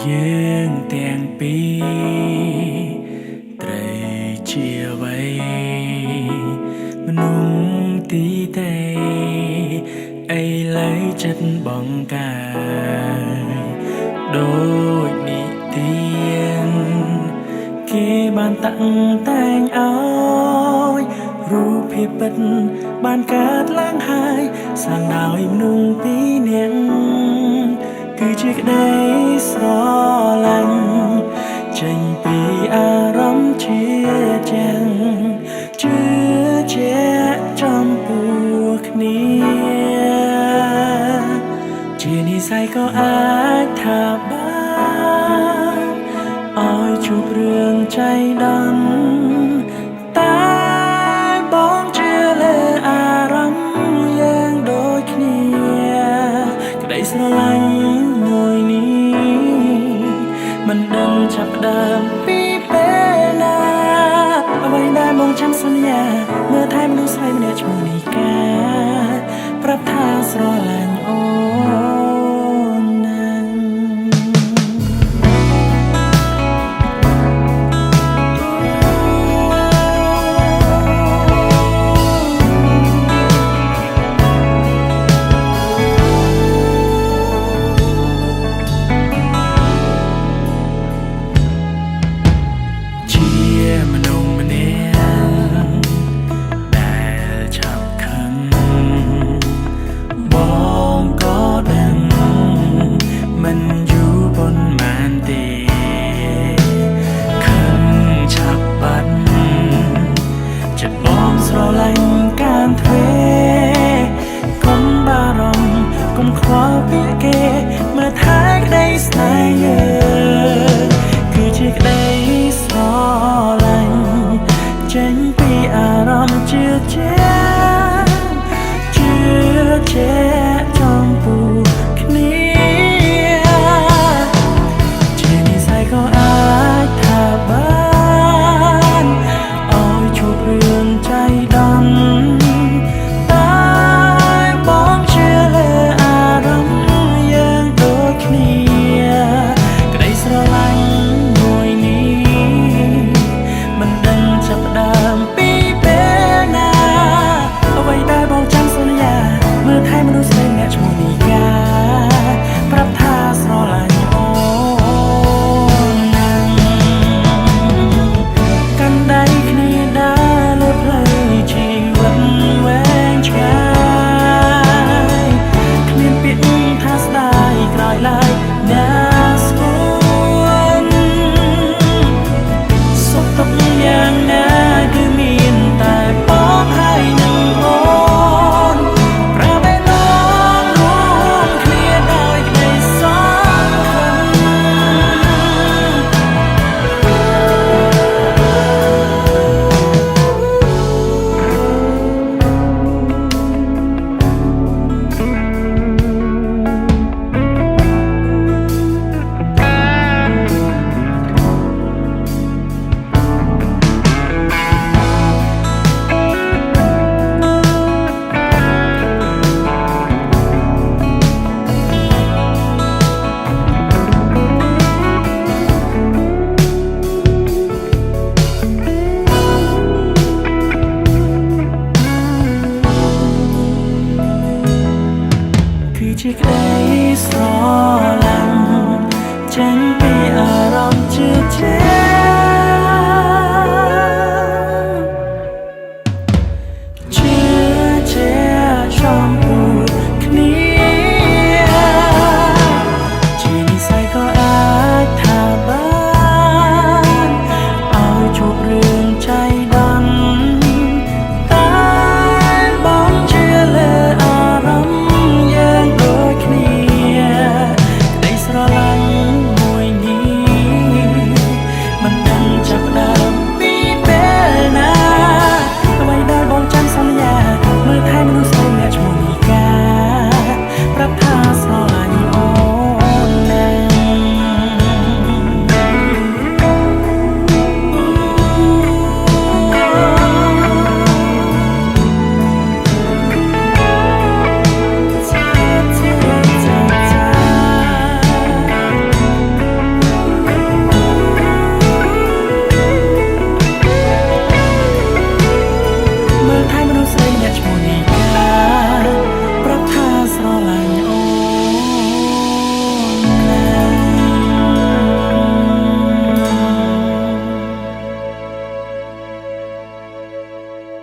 យើងទាំងពីរត្រូវជាអ្វីមនុស្សទីទេឥឡូវចិត្តបងកាយដូចនិទានគេបានតាក់តែងឲ្យរូបភាពពិតបានកើតឡើងហើយសាងដោយមនុស្សពីរនាក់គឺជាក្តីស្រឡាញ់ចេញពីអារម្មណ៍ជាចាំងជឿជាក់ចំពោះគ្នាជានិស្ស័យក៏អាចថាបានឲ្យជួបរឿងចៃដន្យតែបងជឿលើអារម្មណ៍យើងដូចគ្នាក្តីស្រឡាញ់មួយនេះមិនដឹងចាប់ផ្ដើមពីពេលណាអ្វីដែលបងចាំសន្យាមើលថែមនុស្សស្រីម្នាក់ឈ្មោះនីកាប្រាប់ថាស្រឡាញ់អូនណាស់មនុស្សម្នាក់ដែលឆាប់ខឹងបងក៏ដឹងមិនយូរប៉ុន្មានទេខឹងឆាប់បាត់ចិត្តបងស្រឡាញ់ការទ្វេកុំបារម្ភកុំខ្វល់ពីគេមើលថែក្តីស្នេហ៍យើងគឺជាក្តីស្រឡាញ់ចេញពីអារម្មណ៍ជឿជាក់ជឿជាក់ចំពោះគ្នាជានិស្ស័យក៏អាចថាបានឲ្យជួបរឿងចៃដន្យតែបងជឿលើអារម្មណ៍យើងដូចគ្នាក្តីស្រឡាញ់មួយនេះមិនដឹងចាប់ផ្ដើមពីពេលណាអ្វីដែលបងចាំសន្យាមើលថែមនុស្សស្រីម្នាក់ឈ្មោះនីកាប្រាប់ថាស្រឡាញ់អូនណាស់កាន់ដៃគ្នាដើរលើផ្លូវជីវិតវែងឆ្ងាយគ្មានពាក្យថាស្ដាយក្រោយឡើយណាស្គាល់សុខទុក្ខយ៉ាងណាគឺមានតែបងហើយនឹងអូនប្រែបែបលោករួមគ្នាដោយក្តីសង្ឃឹមគឺជាក្តីស្រឡាញ់ចេញពីអារម្មណ៍ជឿជាក់